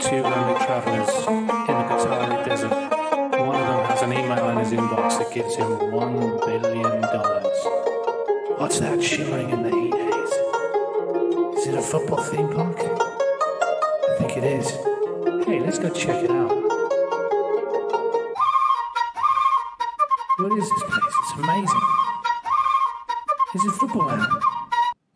two lonely travellers in the Qatar desert. One of them has an email in his inbox that gives him $1 billion. What's that shimmering in the heat haze? Is it a football theme park? I think it is. Hey, let's go check it out. What is this place? It's amazing. Is it Footballland?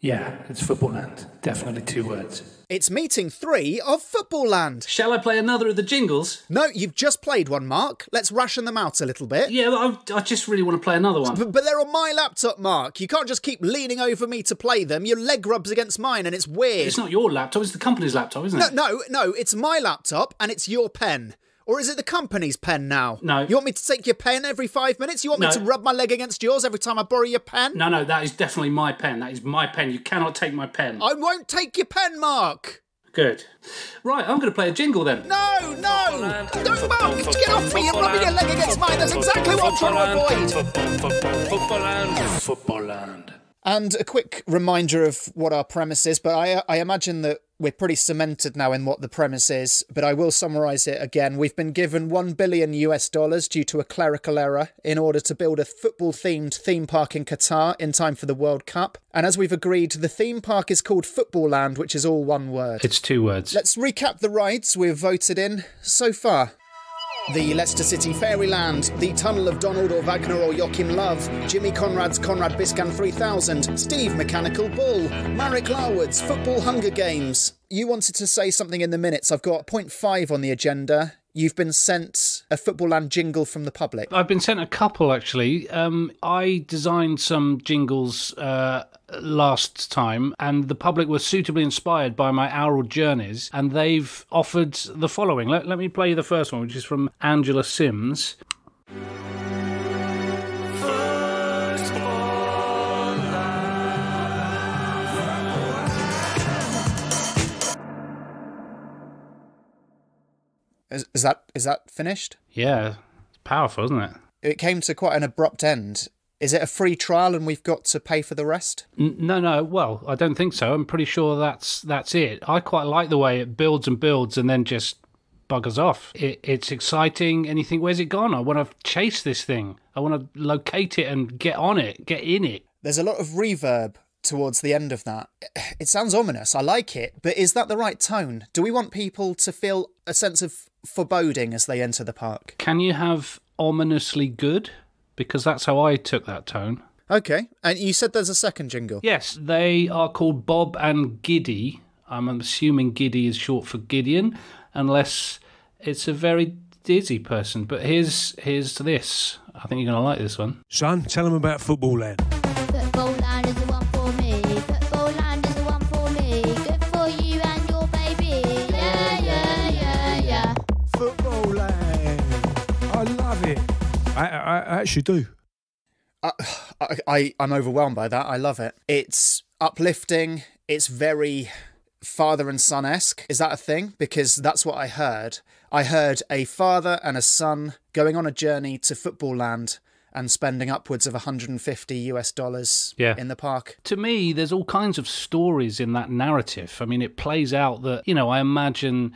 Yeah, it's Footballland. Definitely 2 words. It's meeting 3 of Footballland. Shall I play another of the jingles? No, you've just played one, Mark. Let's ration them out a little bit. Yeah, I just really want to play another one. But they're on my laptop, Mark. You can't just keep leaning over me to play them. Your leg rubs against mine and it's weird. It's not your laptop, it's the company's laptop, isn't it? No, it's my laptop and it's your pen. Or is it the company's pen now? No. You want me to take your pen every 5 minutes? You want me to rub my leg against yours every time I borrow your pen? No, that is definitely my pen. That is my pen. You cannot take my pen. I won't take your pen, Mark. Good. Right, I'm going to play a jingle then. No! Don't, Mark! Get off me! You're rubbing your leg against mine! That's exactly what I'm trying to avoid! Footballland. And a quick reminder of what our premise is, but I imagine that we're pretty cemented now in what the premise is, but I will summarise it again. We've been given $1 billion due to a clerical error in order to build a football-themed theme park in Qatar in time for the World Cup. And as we've agreed, the theme park is called Footballland, which is all one word. It's 2 words. Let's recap the rides we've voted in so far. The Leicester City Fairyland, the Tunnel of Donald or Wagner or Joachim Love, Jimmy Conrad's Conrad Biscan 3000, Steve Mechanical Bull, Marek Larwood's Football Hunger Games. You wanted to say something in the minutes. I've got point 5 on the agenda. You've been sent a Footballland jingle from the public. I've been sent a couple, actually. I designed some jingles last time, and the public were suitably inspired by my aural journeys, and they've offered the following. Let me play you the first one, which is from Angela Sims. Is that finished? Yeah, it's powerful, isn't it? It came to quite an abrupt end. Is it a free trial and we've got to pay for the rest? No. Well, I don't think so. I'm pretty sure that's it. I quite like the way it builds and then just buggers off. It's exciting, and you think, where's it gone? I want to chase this thing. I want to locate it and get on it, get in it. There's a lot of reverb towards the end of that. It sounds ominous. I like it, but is that the right tone? Do we want people to feel a sense of foreboding as they enter the park? Can you have ominously good? Because that's how I took that tone. Okay, and you said there's a second jingle. Yes, they are called Bob and Giddy. I'm assuming Giddy is short for Gideon, unless it's a very dizzy person. But here's this. I think you're going to like this one. Son, tell them about Footballland. Footballland is the one for me. Footballland is the one for me. Good for you and your baby. Yeah. Footballland. I love it. I actually do. I'm overwhelmed by that. I love it. It's uplifting. It's very father and son-esque. Is that a thing? Because that's what I heard. I heard a father and a son going on a journey to Footballland and spending upwards of $150 in the park. To me, there's all kinds of stories in that narrative. I mean, it plays out that, I imagine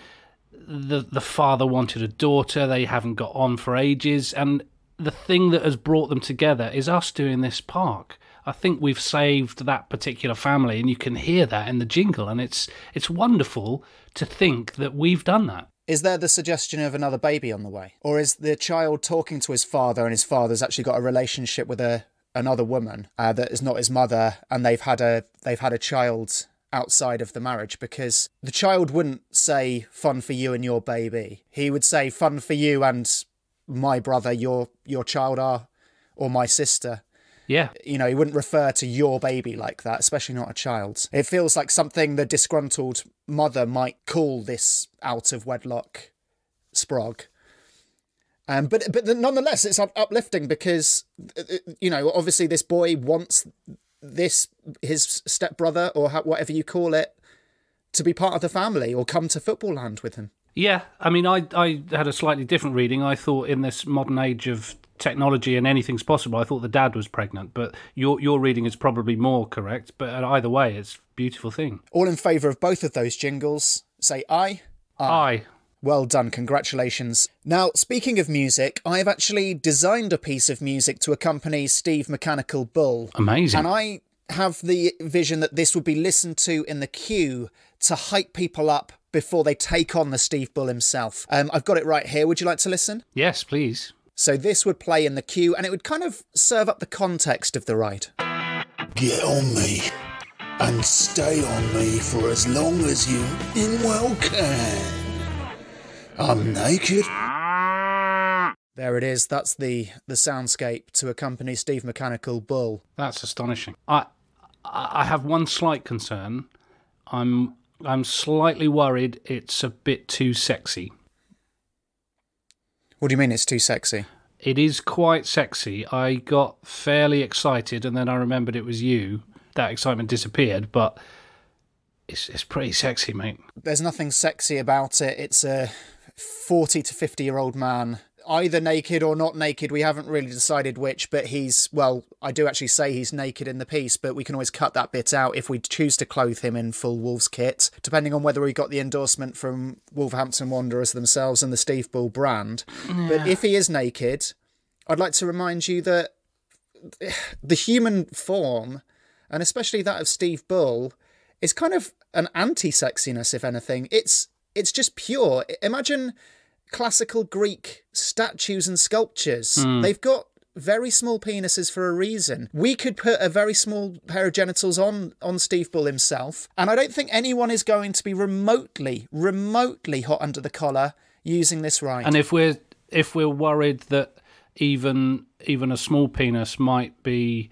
the father wanted a daughter, they haven't got on for ages, and the thing that has brought them together is us doing this park. I think we've saved that particular family, and you can hear that in the jingle, and it's wonderful to think that we've done that. Is there the suggestion of another baby on the way? Or is the child talking to his father and his father's actually got a relationship with another woman that is not his mother, and they've had a child outside of the marriage? Because the child wouldn't say fun for you and your baby. He would say fun for you and my brother, your child or my sister. Yeah. He wouldn't refer to your baby like that, especially not a child's. It feels like something the disgruntled mother might call this out-of-wedlock sprog. But nonetheless, it's uplifting because, obviously this boy wants his stepbrother, or whatever you call it, to be part of the family or come to Footballland with him. Yeah, I mean, I had a slightly different reading. I thought in this modern age of technology and anything's possible, I thought the dad was pregnant, but your reading is probably more correct. But either way, it's a beautiful thing. All in favour of both of those jingles, say aye. Aye. Well done, congratulations. Now, speaking of music, I've actually designed a piece of music to accompany Steve Mechanical Bull. Amazing. And I have the vision that this would be listened to in the queue to hype people up before they take on the Steve Bull himself. I've got it right here. Would you like to listen? Yes, please. So this would play in the queue, and it would kind of serve up the context of the ride. Get on me and stay on me for as long as you in well can. I'm naked. There it is. That's the soundscape to accompany Steve Mechanical Bull. That's astonishing. I have one slight concern. I'm slightly worried it's a bit too sexy. What do you mean it's too sexy? It is quite sexy. I got fairly excited, and then I remembered it was you. That excitement disappeared, but it's pretty sexy, mate. There's nothing sexy about it. It's a 40 to 50-year-old man, either naked or not naked. We haven't really decided which, but I do actually say he's naked in the piece, but we can always cut that bit out if we choose to clothe him in full Wolves kit, depending on whether we got the endorsement from Wolverhampton Wanderers themselves and the Steve Bull brand. Yeah. But if he is naked, I'd like to remind you that the human form, and especially that of Steve Bull, is kind of an anti-sexiness, if anything. It's just pure. Imagine classical Greek statues and sculptures. They've got very small penises for a reason. We could put a very small pair of genitals on Steve Bull himself, and I don't think anyone is going to be remotely hot under the collar using this ride. And if we're worried that even a small penis might be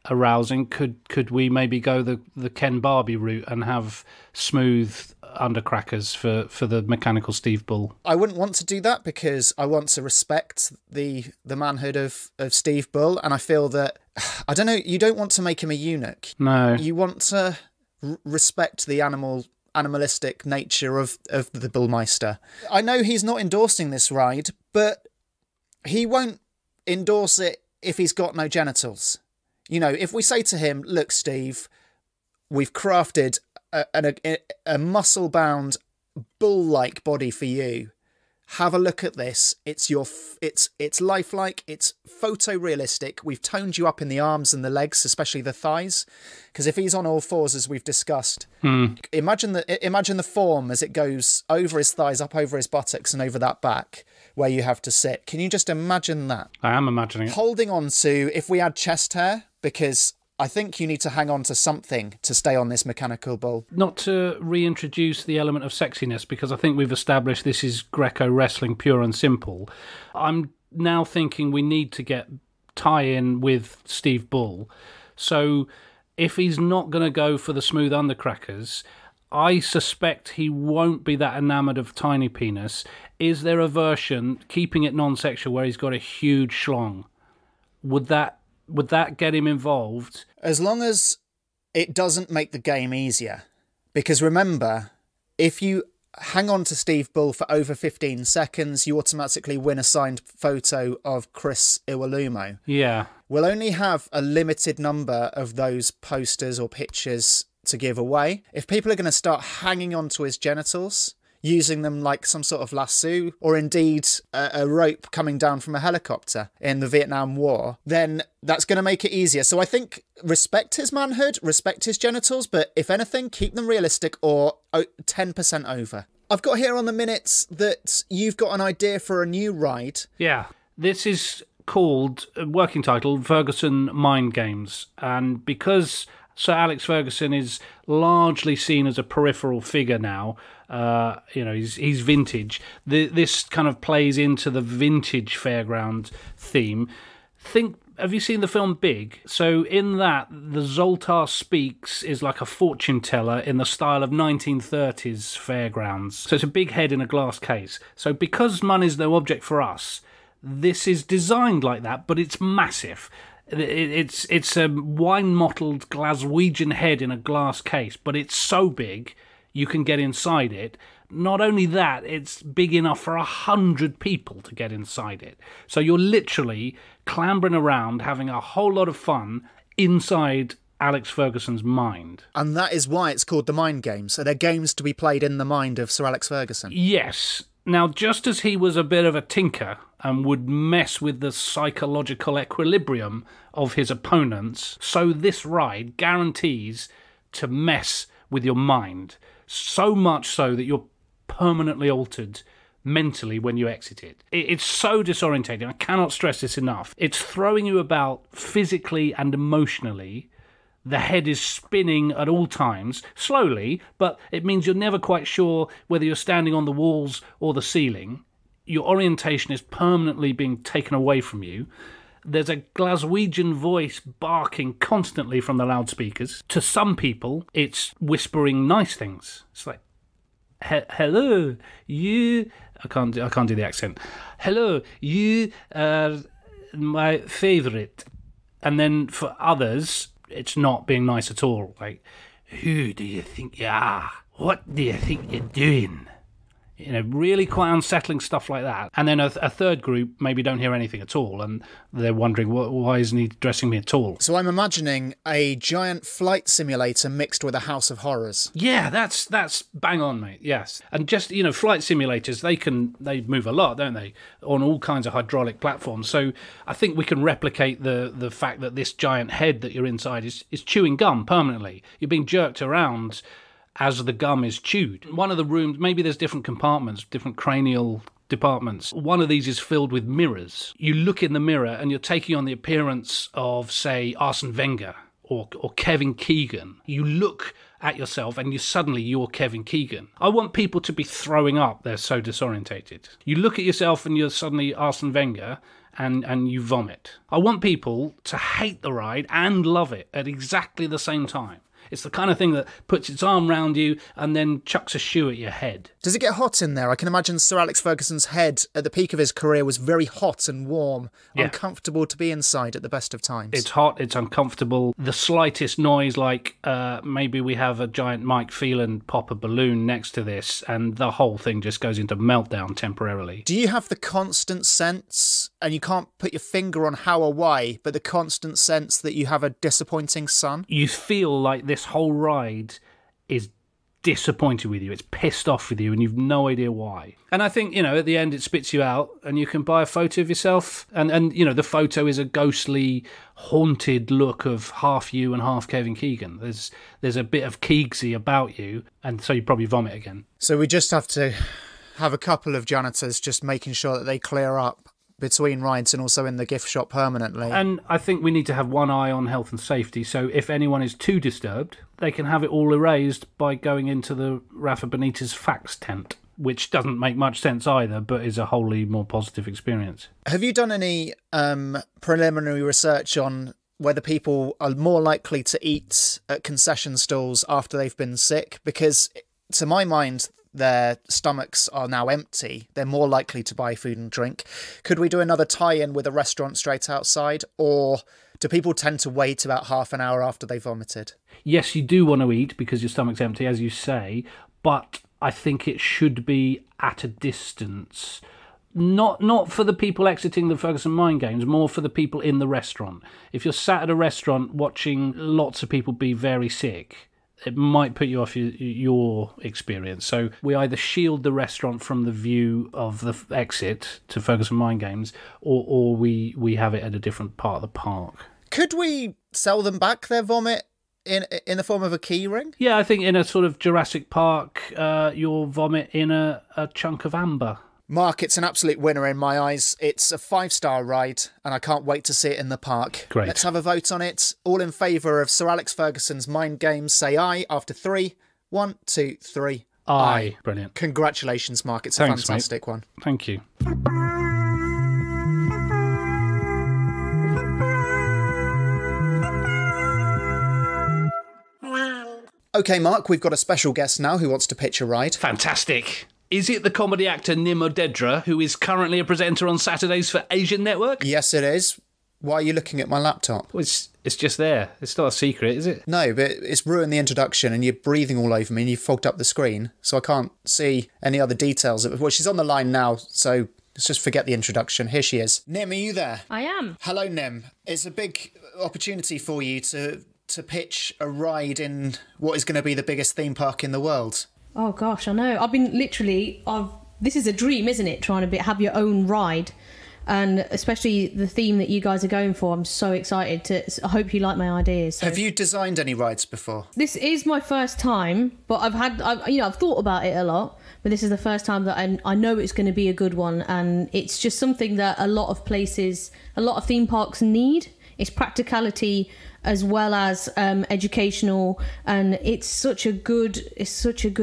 arousing, could we maybe go the Ken Barbie route and have smooth undercrackers for the mechanical Steve Bull? I wouldn't want to do that because I want to respect the manhood of Steve Bull, and I feel that, I don't know, you don't want to make him a eunuch. No. You want to respect the animalistic nature of the Bullmeister. I know he's not endorsing this ride, but he won't endorse it if he's got no genitals. You know, if we say to him, look, Steve, we've crafted a muscle-bound, bull-like body for you. Have a look at this. It's lifelike. It's photorealistic. We've toned you up in the arms and the legs, especially the thighs. Because if he's on all fours, as we've discussed, imagine the form as it goes over his thighs, up over his buttocks, and over that back where you have to sit. Can you just imagine that? I am imagining it. Holding on to, if we add chest hair, because I think you need to hang on to something to stay on this mechanical bull. Not to reintroduce the element of sexiness, because I think we've established this is Greco wrestling pure and simple. I'm now thinking we need to tie in with Steve Bull. So if he's not going to go for the smooth undercrackers, I suspect he won't be that enamoured of tiny penis. Is there a version, keeping it non-sexual, where he's got a huge schlong? Would that get him involved? As long as it doesn't make the game easier. Because remember, if you hang on to Steve Bull for over 15 seconds, you automatically win a signed photo of Chris Iwelumo. Yeah. We'll only have a limited number of those posters or pictures to give away. If people are going to start hanging on to his genitals, using them like some sort of lasso, or indeed a rope coming down from a helicopter in the Vietnam War, then that's going to make it easier. So I think respect his manhood, respect his genitals, but if anything, keep them realistic or 10% over. I've got here on the minutes that you've got an idea for a new ride. Yeah. This is called, working title, Ferguson Mindgames. And because Sir Alex Ferguson is largely seen as a peripheral figure now, he's vintage. This kind of plays into the vintage fairground theme. Have you seen the film Big? So in that, the Zoltar Speaks is like a fortune teller in the style of 1930s fairgrounds. So it's a big head in a glass case. So because money's no object for us, this is designed like that, but it's massive. It's a wine-mottled Glaswegian head in a glass case, but it's so big you can get inside it. Not only that, it's big enough for 100 people to get inside it. So you're literally clambering around, having a whole lot of fun inside Alex Ferguson's mind. And that is why it's called the Mind Games. So they're games to be played in the mind of Sir Alex Ferguson. Yes. Now, just as he was a bit of a tinker and would mess with the psychological equilibrium of his opponents, so this ride guarantees to mess with your mind, so much so that you're permanently altered mentally when you exit it. It's so disorientating. I cannot stress this enough. It's throwing you about physically and emotionally. The head is spinning at all times, slowly, but it means you're never quite sure whether you're standing on the walls or the ceiling. Your orientation is permanently being taken away from you. There's a Glaswegian voice barking constantly from the loudspeakers. To some people, it's whispering nice things. It's like, hello, you... I can't do the accent. Hello, you are my favourite. And then for others, it's not being nice at all. Like, who do you think you are? What do you think you're doing? You know, really quite unsettling stuff like that. And then a third group maybe don't hear anything at all, and they're wondering, why isn't he dressing me at all? So I'm imagining a giant flight simulator mixed with a house of horrors. Yeah, that's bang on, mate. Yes. And just, you know, flight simulators, they move a lot, don't they? On all kinds of hydraulic platforms. So I think we can replicate the fact that this giant head that you're inside is chewing gum permanently. You're being jerked around as the gum is chewed. One of the rooms, maybe there's different compartments, different cranial departments. One of these is filled with mirrors. You look in the mirror and you're taking on the appearance of, say, Arsene Wenger or Kevin Keegan. You look at yourself and you're Kevin Keegan. I want people to be throwing up. They're so disorientated. You look at yourself and you're suddenly Arsene Wenger and you vomit. I want people to hate the ride and love it at exactly the same time. It's the kind of thing that puts its arm round you and then chucks a shoe at your head. Does it get hot in there? I can imagine Sir Alex Ferguson's head at the peak of his career was very hot and warm, uncomfortable to be inside at the best of times. It's hot, it's uncomfortable. The slightest noise, like maybe we have a giant Mike Phelan pop a balloon next to this, and the whole thing just goes into meltdown temporarily. Do you have the constant sense, and you can't put your finger on how or why, but the constant sense that you have a disappointing son? You feel like this whole ride is disappointed with you, it's pissed off with you, and you've no idea why. And I think, you know, at the end it spits you out and you can buy a photo of yourself, and you know, the photo is a ghostly, haunted look of half you and half Kevin Keegan. There's a bit of Giggsy about you, and so you probably vomit again. So we just have to have a couple of janitors just making sure that they clear up between rides and also in the gift shop permanently. And I think we need to have one eye on health and safety, so if anyone is too disturbed, they can have it all erased by going into the Rafa Benitez fax tent, which doesn't make much sense either, but is a wholly more positive experience. Have you done any preliminary research on whether people are more likely to eat at concession stalls after they've been sick? Because to my mind, their stomachs are now empty. They're more likely to buy food and drink. Could we do another tie-in with a restaurant straight outside? Or do people tend to wait about half an hour after they vomited? Yes, you do want to eat because your stomach's empty, as you say, but I think it should be at a distance. Not for the people exiting the Ferguson Mindgames, more for the people in the restaurant. If you're sat at a restaurant watching lots of people be very sick, it might put you off your experience. So we either shield the restaurant from the view of the exit to Ferguson Mindgames, or we have it at a different part of the park. Could we sell them back their vomit in the form of a key ring? Yeah, I think in a sort of Jurassic Park, you'll vomit in a chunk of amber. Mark, it's an absolute winner in my eyes. It's a 5-star ride, and I can't wait to see it in the park. Great. Let's have a vote on it. All in favour of Sir Alex Ferguson's Mindgames, say aye after 3. 1, 2, 3. Aye. Brilliant. Congratulations, Mark. It's Thanks, a fantastic mate. one. Thank you. OK, Mark, we've got a special guest now who wants to pitch a ride. Fantastic. Is it the comedy actor Nim Odedra, who is currently a presenter on Saturdays for Asian Network? Yes, it is. Why are you looking at my laptop? Well, it's just there. It's not a secret, is it? No, but it's ruined the introduction and you're breathing all over me and you've fogged up the screen, so I can't see any other details of it. Well, she's on the line now, so let's just forget the introduction. Here she is. Nim, are you there? I am. Hello, Nim. It's a big opportunity for you to pitch a ride in what is going to be the biggest theme park in the world. Oh gosh, I know. I've this is a dream, isn't it? Trying to have your own ride. And especially the theme that you guys are going for, I'm so excited I hope you like my ideas. So. Have you designed any rides before? This is my first time, but I've thought about it a lot, but this is the first time that I know it's going to be a good one, and it's just something that a lot of theme parks need. It's practicality as well as educational, and it's such a good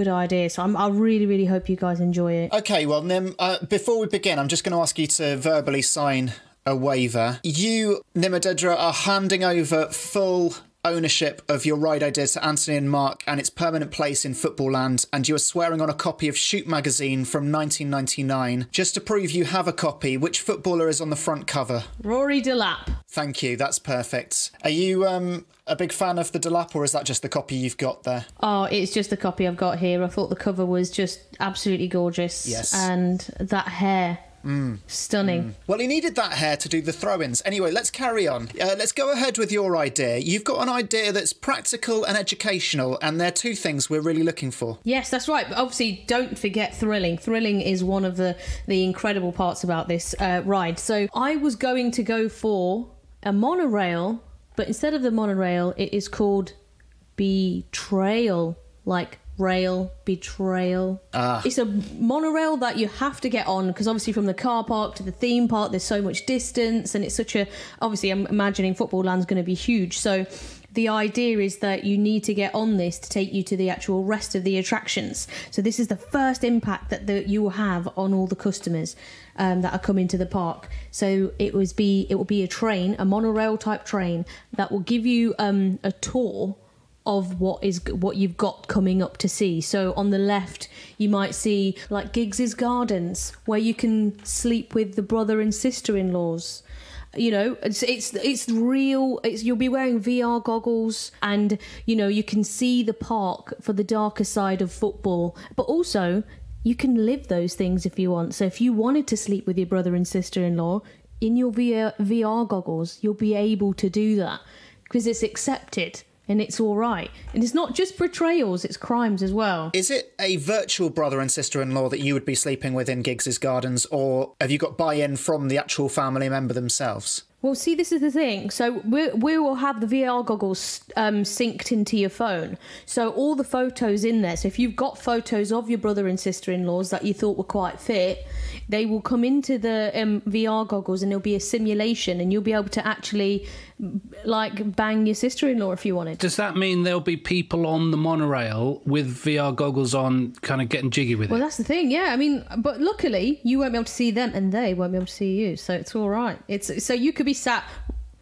idea. So I really, really hope you guys enjoy it. Okay, well, Nim, before we begin, I'm just going to ask you to verbally sign a waiver. You, Nim Odedra, are handing over full ownership of your ride idea to Anthony and Mark and its permanent place in Footballland, and you are swearing on a copy of Shoot magazine from 1999. Just to prove you have a copy, which footballer is on the front cover? Rory Delap. Thank you, that's perfect. Are you a big fan of the Delap, or is that just the copy you've got there? Oh, it's just the copy I've got here. I thought the cover was just absolutely gorgeous. Yes. And that hair. Stunning. Well, he needed that hair to do the throw-ins. Anyway, let's carry on. Let's go ahead with your idea. You've got an idea that's practical and educational, and they're two things we're really looking for. Yes, that's right. But obviously, don't forget thrilling. Thrilling is one of the incredible parts about this ride. So I was going to go for a monorail, but instead of the monorail, it is called Betrayal, like rail, betrayal. It's a monorail that you have to get on, because obviously from the car park to the theme park there's so much distance, and it's obviously I'm imagining Footballland's going to be huge, so the idea is that you need to get on this to take you to the actual rest of the attractions. So this is the first impact that you will have on all the customers that are coming to the park. So it will be a train, a monorail type train that will give you a tour of what you've got coming up to see. So on the left you might see like Giggs's Gardens, where you can sleep with the brother and sister-in-laws. You know, it's real. You'll be wearing VR goggles, and you know you can see the park for the darker side of football, but also you can live those things if you want. So if you wanted to sleep with your brother and sister-in-law in your VR goggles, you'll be able to do that because it's accepted. And it's all right. And it's not just betrayals, it's crimes as well. Is it a virtual brother and sister-in-law that you would be sleeping with in Giggs's Gardens, or have you got buy-in from the actual family member themselves? Well, see, this is the thing. So we will have the VR goggles synced into your phone. So all the photos in there. So if you've got photos of your brother and sister-in-laws that you thought were quite fit, they will come into the VR goggles, and there'll be a simulation, and you'll be able to actually like bang your sister-in-law if you wanted. Does that mean there'll be people on the monorail with VR goggles on kind of getting jiggy with it? Well, that's the thing, yeah. I mean, but luckily you won't be able to see them and they won't be able to see you, so it's all right. So you could be sat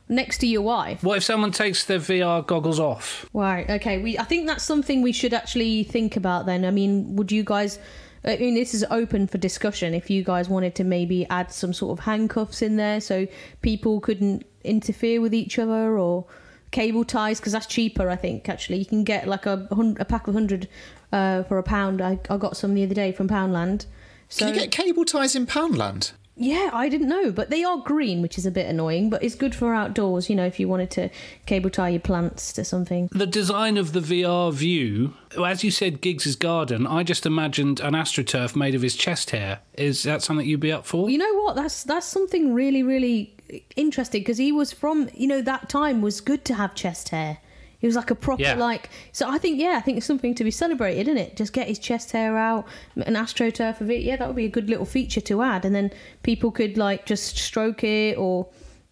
next to your wife. What if someone takes their VR goggles off? Right, okay. I think that's something we should actually think about then. I mean, would you guys... I mean, this is open for discussion. If you guys wanted to maybe add some sort of handcuffs in there so people couldn't interfere with each other, or cable ties, because that's cheaper, I think, actually. You can get like a pack of 100 for £1. I got some the other day from Poundland. So, can you get cable ties in Poundland? Yeah, I didn't know, but they are green, which is a bit annoying, but it's good for outdoors, you know, if you wanted to cable tie your plants to something. The design of the VR view, as you said, Giggs's Garden, I just imagined an AstroTurf made of his chest hair. Is that something you'd be up for? You know what, that's something really, really interesting, because he was from, you know, that time was good to have chest hair. He was like a proper, so I think it's something to be celebrated, isn't it? Just get his chest hair out, an AstroTurf of it. Yeah, that would be a good little feature to add. And then people could, like, just stroke it, or,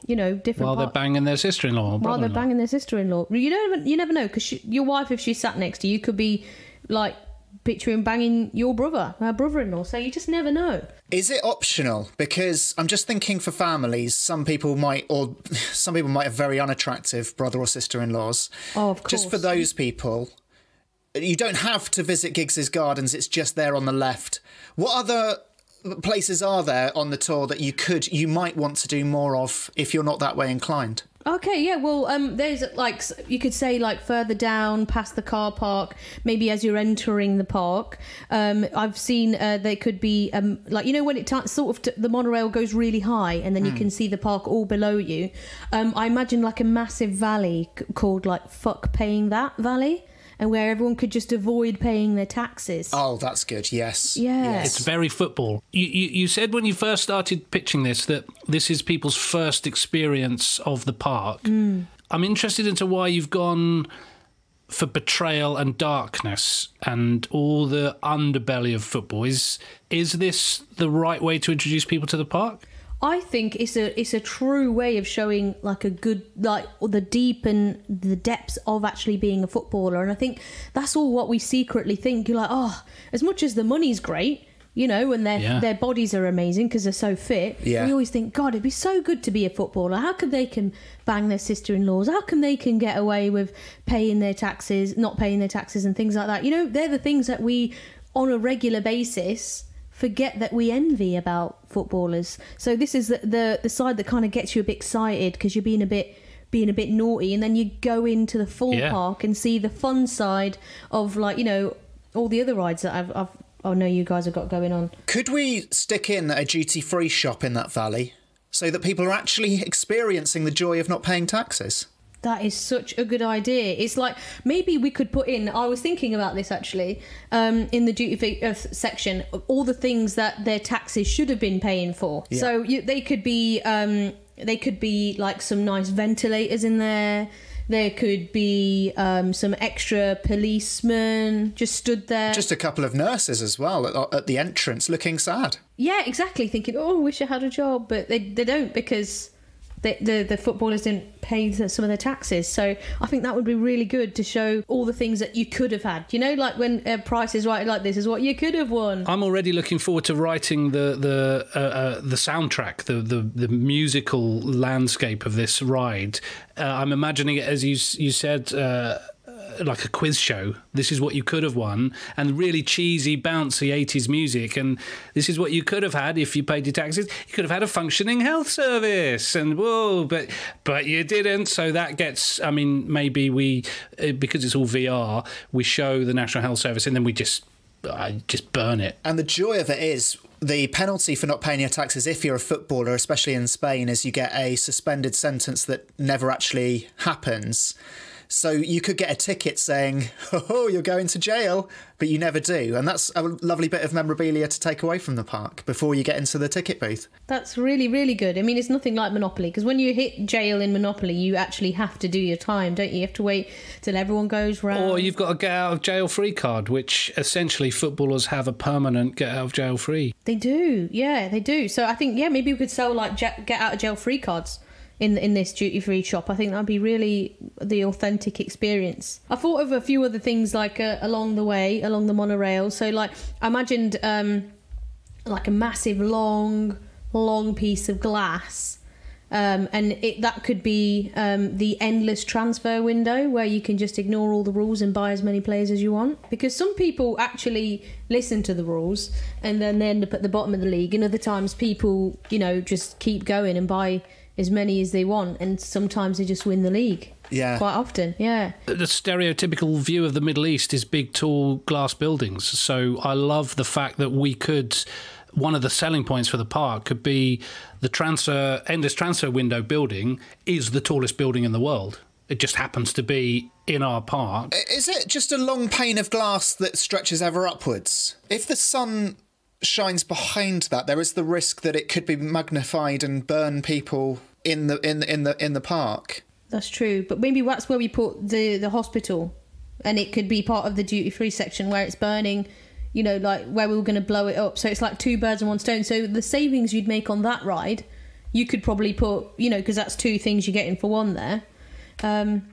you know, different... While they're banging their sister-in-law or While they're banging their sister-in-law. You never know, because your wife, if she's sat next to you, could be, like, picturing banging your brother, her brother-in-law. So you just never know. Is it optional? Because I'm just thinking for families, some people might have very unattractive brother or sister-in-laws. Oh, of course. Just for those people, you don't have to visit Giggs's Gardens. It's just there on the left. What other places are there on the tour that you might want to do more of if you're not that way inclined? Okay, yeah, well, there's, like, you could say, like, further down past the car park, maybe as you're entering the park. I've seen there could be, like, you know, when it the monorail goes really high, and then you can see the park all below you. I imagine, like, a massive valley called, like, Fuck Paying That Valley. and where everyone could just avoid paying their taxes. Oh, that's good. Yes. Yeah. It's very football. You said when you first started pitching this that this is people's first experience of the park. I'm interested into why you've gone for betrayal and darkness and all the underbelly of football. Is this the right way to introduce people to the park? I think it's a true way of showing like a good, like the deep and the depths of actually being a footballer. And I think that's all what we secretly think. You're like, oh, as much as the money's great, you know, and their bodies are amazing because they're so fit. Yeah. We always think, God, it'd be so good to be a footballer. How come they can bang their sister-in-laws? How come they can get away with paying their taxes, not paying their taxes and things like that? You know, they're the things that we, on a regular basis, forget that we envy about footballers. So this is the side that kind of gets you a bit excited because you're being a bit naughty, and then you go into the full park and see the fun side of, like, you know, all the other rides that I know you guys have got going on. Could we stick in a duty-free shop in that valley so that people are actually experiencing the joy of not paying taxes? That is such a good idea. It's like, maybe we could put in, I was thinking about this actually, in the duty-free section, all the things that their taxes should have been paying for. Yeah. So they could be like some nice ventilators in there. There could be some extra policemen just stood there. Just a couple of nurses as well at the entrance looking sad. Yeah, exactly. Thinking, oh, I wish I had a job. But they don't, because the footballers didn't pay some of their taxes. So I think that would be really good to show all the things that you could have had. You know, like when Price is right, like, this is what you could have won. I'm already looking forward to writing the soundtrack, the musical landscape of this ride. I'm imagining it, as you said, like a quiz show. This is what you could have won, and really cheesy, bouncy 80s music, and this is what you could have had if you paid your taxes. You could have had a functioning health service, and whoa, but you didn't. So that gets, I mean, maybe we, because it's all VR, we show the National Health Service and then we just burn it. And the joy of it is, the penalty for not paying your taxes if you're a footballer, especially in Spain, is you get a suspended sentence that never actually happens. So you could get a ticket saying, oh, you're going to jail, but you never do. And that's a lovely bit of memorabilia to take away from the park before you get into the ticket booth. That's really, really good. I mean, it's nothing like Monopoly, because when you hit jail in Monopoly, you actually have to do your time, don't you? You have to wait till everyone goes round. Or you've got a get out of jail free card, which essentially footballers have a permanent get out of jail free. They do, yeah, they do. So I think, maybe we could sell like get out of jail free cards in this duty-free shop. I think that'd be really the authentic experience. I thought of a few other things like along the monorail. So like I imagined like a massive long piece of glass, and that could be the endless transfer window, where you can just ignore all the rules and buy as many players as you want. Because some people actually listen to the rules and then they end up at the bottom of the league, and other times people, you know, just keep going and buy as many as they want, and sometimes they just win the league. Yeah. Quite often, yeah. The stereotypical view of the Middle East is big, tall glass buildings. So I love the fact that we could, one of the selling points for the park could be the endless transfer window building is the tallest building in the world. It just happens to be in our park. Is it just a long pane of glass that stretches ever upwards? If the sun shines behind that, there is the risk that it could be magnified and burn people in the park. That's true, but maybe that's where we put the hospital, and it could be part of the duty-free section where it's burning, you know, like where we were going to blow it up. So it's like two birds and one stone. So the savings you'd make on that ride, you could probably put, you know, because that's two things you're getting for one there. And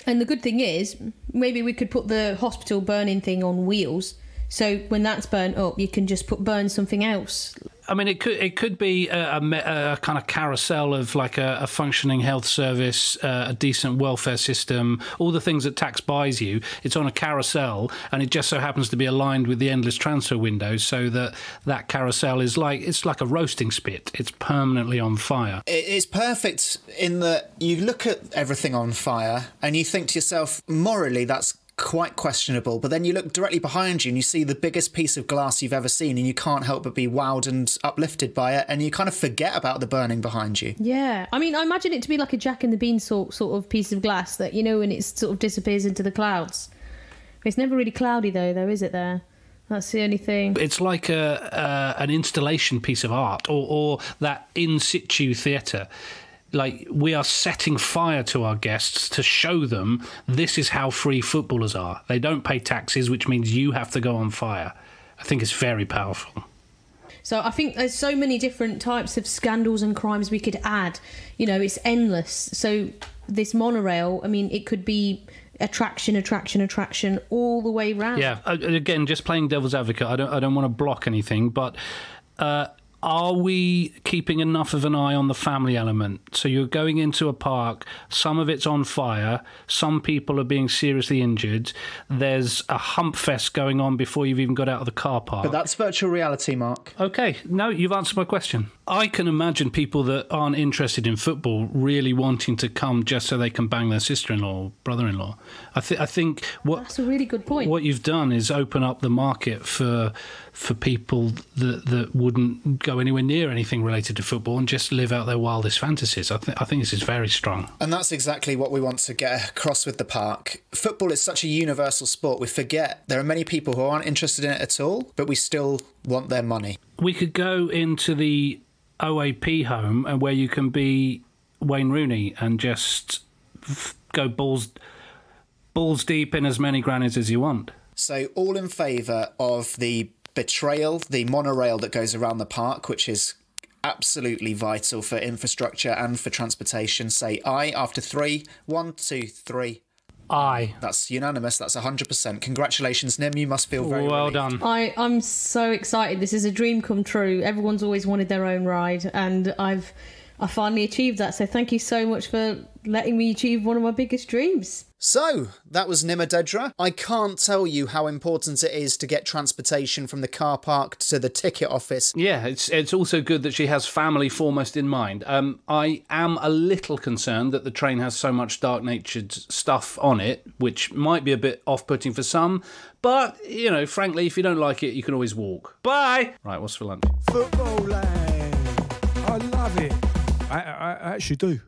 the good thing is, maybe we could put the hospital burning thing on wheels. So when that's burnt up, you can just burn something else. I mean, it could be a kind of carousel of like a functioning health service, a decent welfare system, all the things that tax buys you. It's on a carousel, and it just so happens to be aligned with the endless transfer window, so that carousel is like a roasting spit. It's permanently on fire. It's perfect in that you look at everything on fire and you think to yourself, morally, that's quite questionable, but then you look directly behind you and you see the biggest piece of glass you've ever seen, and you can't help but be wowed and uplifted by it, and you kind of forget about the burning behind you. Yeah, I mean, I imagine it to be like a Jack and the Beanstalk sort of piece of glass that, you know, when it sort of disappears into the clouds. It's never really cloudy though, is it there? That's the only thing. It's like an installation piece of art or that in situ theatre. Like, we are setting fire to our guests to show them this is how free footballers are. They don't pay taxes, which means you have to go on fire. I think it's very powerful. So I think there's so many different types of scandals and crimes we could add. You know, it's endless. So this monorail, I mean, it could be attraction all the way round. Yeah, again, just playing devil's advocate, I don't want to block anything, but are we keeping enough of an eye on the family element? So you're going into a park, some of it's on fire, some people are being seriously injured, there's a hump fest going on before you've even got out of the car park. But that's virtual reality, Mark. Okay, no, you've answered my question. I can imagine people that aren't interested in football really wanting to come just so they can bang their sister-in-law or brother-in-law. I think that's a really good point. What you've done is open up the market for people that wouldn't go anywhere near anything related to football and just live out their wildest fantasies. I think this is very strong. And that's exactly what we want to get across with the park. Football is such a universal sport. We forget there are many people who aren't interested in it at all, but we still want their money. We could go into the OAP home and where you can be Wayne Rooney and just go balls deep in as many grannies as you want. So all in favour of the Betrayal, the monorail that goes around the park, which is absolutely vital for infrastructure and for transportation, say aye after 3. 1, 2, 3. Aye. That's unanimous. That's 100%. Congratulations, Nim. You must feel very well relieved. done. I'm so excited. This is a dream come true. Everyone's always wanted their own ride, and I finally achieved that. So thank you so much for letting me achieve one of my biggest dreams. So, that was Nim Odedra. I can't tell you how important it is to get transportation from the car park to the ticket office. Yeah, it's also good that she has family foremost in mind. I am a little concerned that the train has so much dark-natured stuff on it, which might be a bit off-putting for some, but, you know, frankly, if you don't like it, you can always walk. Bye! Right, what's for lunch? Footballland. I love it. I actually do.